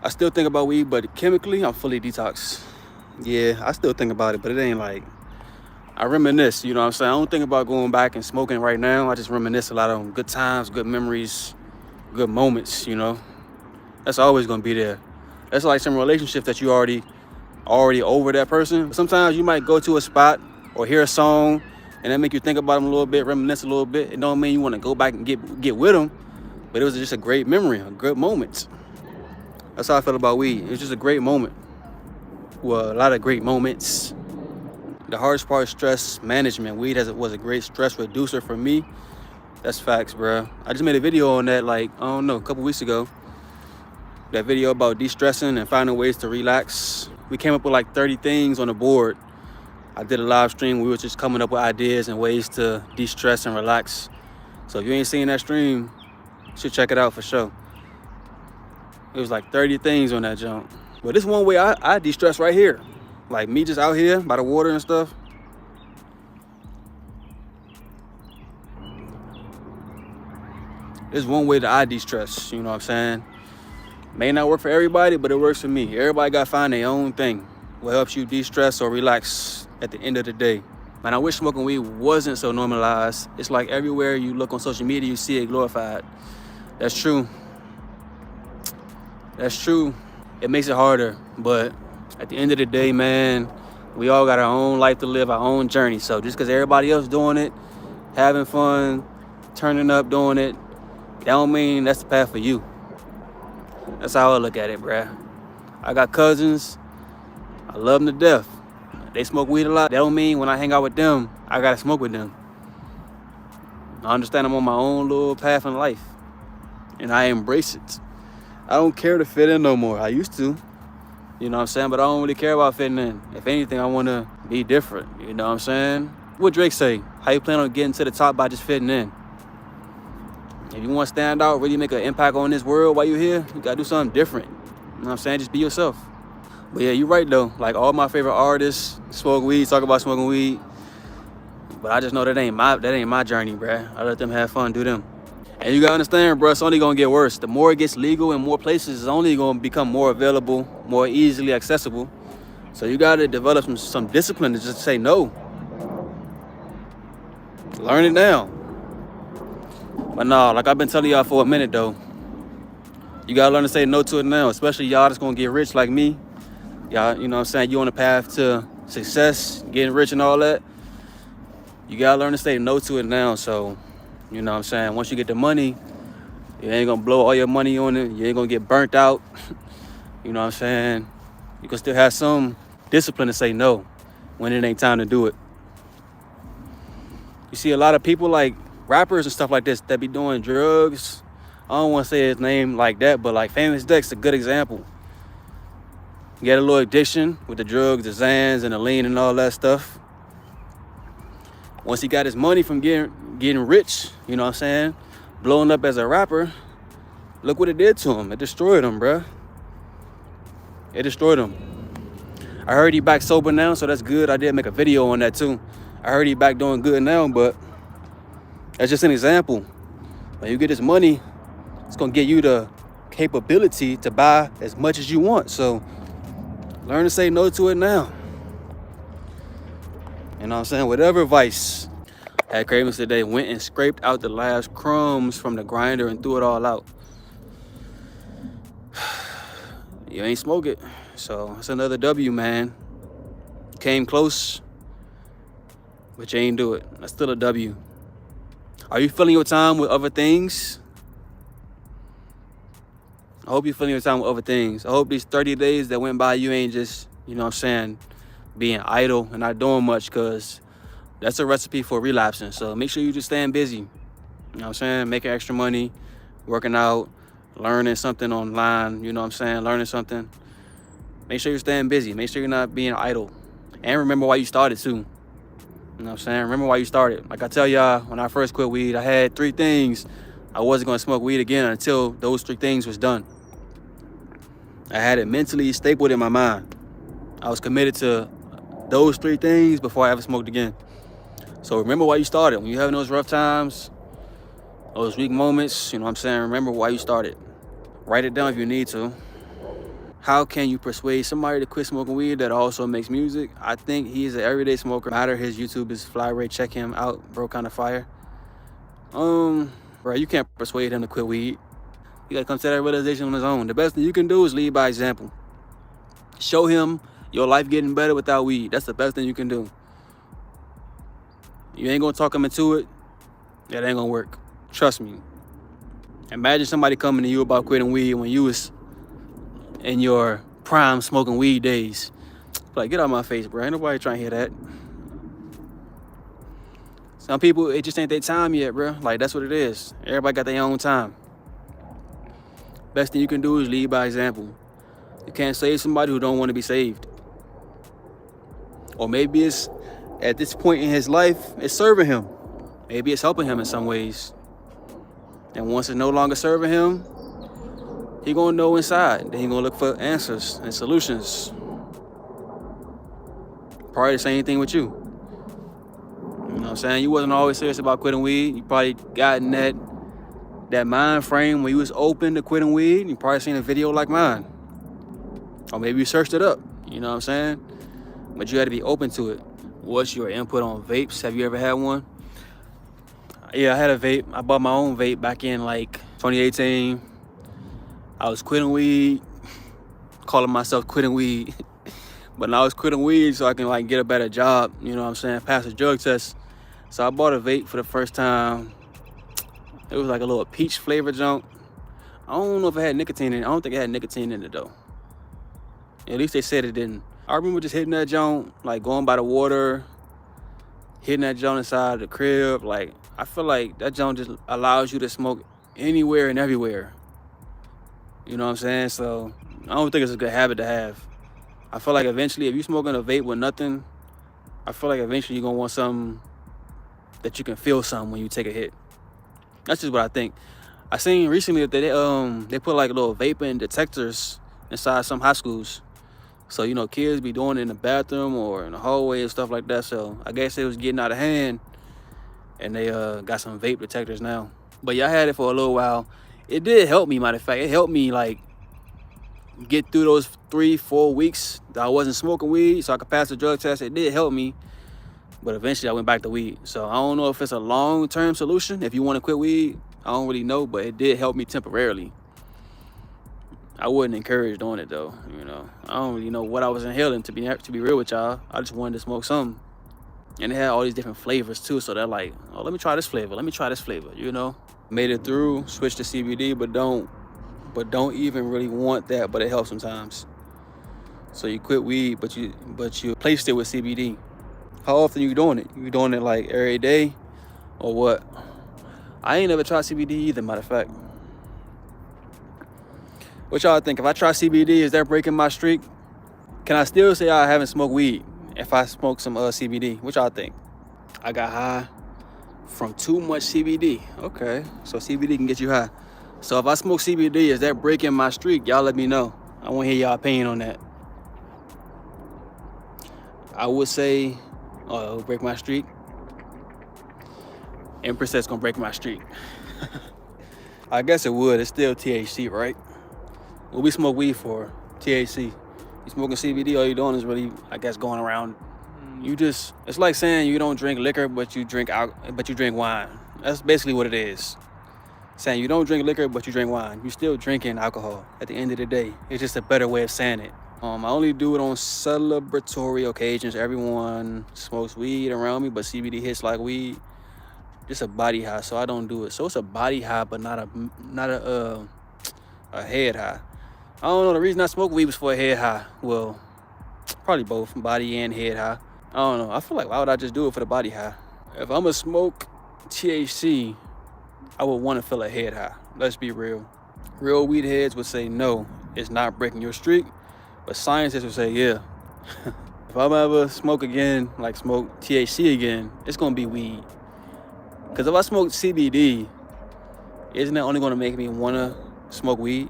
I still think about weed, but chemically, I'm fully detoxed. Yeah, I still think about it, but it ain't like, I reminisce, you know what I'm saying? I don't think about going back and smoking right now. I just reminisce a lot of good times, good memories, good moments, you know? That's always gonna be there. That's like some relationship that you already over that person. Sometimes you might go to a spot or hear a song and that make you think about them a little bit, reminisce a little bit. It don't mean you want to go back and get with them, but it was just a great memory, a good moment. That's how I feel about weed. It's just a great moment. Well, a lot of great moments. The hardest part is stress management. Weed was a great stress reducer for me. That's facts, bro. I just made a video on that, like, I don't know, a couple weeks ago. That video about de-stressing and finding ways to relax. We came up with like 30 things on the board. I did a live stream. We were just coming up with ideas and ways to de-stress and relax. So if you ain't seen that stream, you should check it out for sure. It was like 30 things on that jump. But this one way I de-stress right here. Like me just out here by the water and stuff. This one way that I de-stress, you know what I'm saying? May not work for everybody, but it works for me. Everybody got to find their own thing. What helps you de-stress or relax at the end of the day. Man, I wish smoking weed wasn't so normalized. It's like everywhere you look on social media, you see it glorified. That's true. That's true. It makes it harder, but at the end of the day, man, we all got our own life to live, our own journey. So just because everybody else doing it, having fun, turning up, doing it, that don't mean that's the path for you. That's how I look at it, bruh. I got cousins. I love them to death. They smoke weed a lot. That don't mean when I hang out with them, I gotta smoke with them. I understand I'm on my own little path in life, and I embrace it. I don't care to fit in no more. I used to, you know what I'm saying? But I don't really care about fitting in. If anything, I want to be different, you know what I'm saying? What Drake say? How you plan on getting to the top by just fitting in? If you want to stand out, really make an impact on this world while you're here, you got to do something different. You know what I'm saying? Just be yourself. But yeah, you're right, though. Like, all my favorite artists smoke weed, talk about smoking weed. But I just know that ain't my journey, bruh. I let them have fun, do them. And you got to understand, bruh, it's only going to get worse. The more it gets legal in more places, it's only going to become more available, more easily accessible. So you got to develop some discipline to just say no. Learn it now. But no, like I've been telling y'all for a minute, though. You got to learn to say no to it now, especially y'all that's going to get rich like me. Y'all, you know what I'm saying? You on the path to success, getting rich and all that. You got to learn to say no to it now. So, you know what I'm saying? Once you get the money, you ain't going to blow all your money on it. You ain't going to get burnt out. You know what I'm saying? You can still have some discipline to say no when it ain't time to do it. You see a lot of people like rappers and stuff like this that be doing drugs. I don't want to say his name like that, but like Famous Dex, a good example. He had a little addiction with the drugs, the Xans and the lean and all that stuff. Once he got his money from getting rich, you know what I'm saying, blowing up as a rapper, look what it did to him. It destroyed him, bruh. It destroyed him. I heard he back sober now, so that's good. I did make a video on that too. I heard he back doing good now, but that's just an example. When you get this money, it's gonna give you the capability to buy as much as you want. So learn to say no to it now. You know what I'm saying? Whatever vice. Had cravings today, went and scraped out the last crumbs from the grinder and threw it all out. You ain't smoke it. So it's another W, man. Came close, but you ain't do it. That's still a W. Are you filling your time with other things? I hope you're filling your time with other things. I hope these 30 days that went by, you ain't just, you know what I'm saying, being idle and not doing much, because that's a recipe for relapsing. So make sure you just staying busy. You know what I'm saying? Making extra money, working out, learning something online, you know what I'm saying? Learning something. Make sure you're staying busy. Make sure you're not being idle. And remember why you started too. You know what I'm saying? Remember why you started. Like I tell y'all, when I first quit weed, I had 3 things. I wasn't gonna smoke weed again until those 3 things was done. I had it mentally stapled in my mind. I was committed to those 3 things before I ever smoked again. So remember why you started. When you're having those rough times, those weak moments, you know what I'm saying? Remember why you started. Write it down if you need to. How can you persuade somebody to quit smoking weed that also makes music? I think he's an everyday smoker. Matter his YouTube is fly rate. Check him out, bro. Kind of fire. Bro, you can't persuade him to quit weed. You gotta come to that realization on his own. The best thing you can do is lead by example. Show him your life getting better without weed. That's the best thing you can do. You ain't gonna talk him into it. That ain't gonna work. Trust me. Imagine somebody coming to you about quitting weed when you was in your prime smoking weed days. Like, get out of my face, bro. Ain't nobody trying to hear that. Some people, it just ain't their time yet, bro. Like, that's what it is. Everybody got their own time. Best thing you can do is lead by example. You can't save somebody who don't want to be saved. Or maybe it's, at this point in his life, it's serving him. Maybe it's helping him in some ways. And once it's no longer serving him, he gonna know inside. Then he gonna look for answers and solutions. Probably the same thing with you. You know what I'm saying? You wasn't always serious about quitting weed. You probably got in that mind frame when you was open to quitting weed. You probably seen a video like mine. Or maybe you searched it up. You know what I'm saying? But you had to be open to it. What's your input on vapes? Have you ever had one? Yeah, I had a vape. I bought my own vape back in like 2018. I was quitting weed, calling myself quitting weed. But now I was quitting weed so I can like get a better job, you know what I'm saying, pass a drug test. So I bought a vape for the first time. It was like a little peach flavor junk. I don't know if it had nicotine in it. I don't think it had nicotine in it though. At least they said it didn't. I remember just hitting that junk, like going by the water, hitting that junk inside the crib. Like, I feel like that junk just allows you to smoke anywhere and everywhere. You know what I'm saying? So I don't think it's a good habit to have. I feel like eventually, if you're smoking a vape with nothing, I feel like eventually you're gonna want something that you can feel something when you take a hit. That's just what I think. I seen recently that they put like little vaping detectors inside some high schools. So, you know, kids be doing it in the bathroom or in the hallway and stuff like that. So I guess it was getting out of hand, and they got some vape detectors now. But yeah, I had it for a little while. It did help me, matter of fact. It helped me like get through those 3-4 weeks that I wasn't smoking weed so I could pass the drug test. It did help me, but eventually I went back to weed. So I don't know if it's a long-term solution if you want to quit weed. I don't really know, but it did help me temporarily. I wouldn't encourage doing it though, you know. I don't really know what I was inhaling, to be real with y'all. I just wanted to smoke something. And it had all these different flavors too, so they're like, oh, let me try this flavor, let me try this flavor, you know. Made it through, switched to CBD, but don't even really want that, but it helps sometimes. So you quit weed, but you replaced it with CBD. How often you doing it? You doing it like every day or what? I ain't never tried CBD either, matter of fact. What y'all think? If I try CBD, is that breaking my streak? Can I still say I haven't smoked weed if I smoke some CBD? What y'all think? I got high from too much CBD. Okay, so CBD can get you high. So if I smoke CBD, is that breaking my streak? Y'all let me know. I want to hear y'all opinion on that. I would say, oh, it'll break my streak. Empress says it's gonna break my streak. I guess it would. It's still THC, right? What we smoke weed for? THC. You smoking CBD, all you doing is really, I guess, going around. It's like saying you don't drink liquor, but you drink wine. That's basically what it is. Saying you don't drink liquor, but you drink wine. You're still drinking alcohol at the end of the day. It's just a better way of saying it. I only do it on celebratory occasions. Everyone smokes weed around me, but CBD hits like weed. Just a body high, so I don't do it. So it's a body high, but not a head high. I don't know. The reason I smoke weed was for a head high. Well, probably both, body and head high. I don't know. I feel like, why would I just do it for the body high? If I'm gonna smoke THC, I would want to feel a head high. Let's be real. Real weed heads would say no, it's not breaking your streak. But scientists would say yeah. If I'm ever smoke again, like smoke THC again, it's gonna be weed. Because if I smoke CBD, isn't that only gonna make me wanna smoke weed?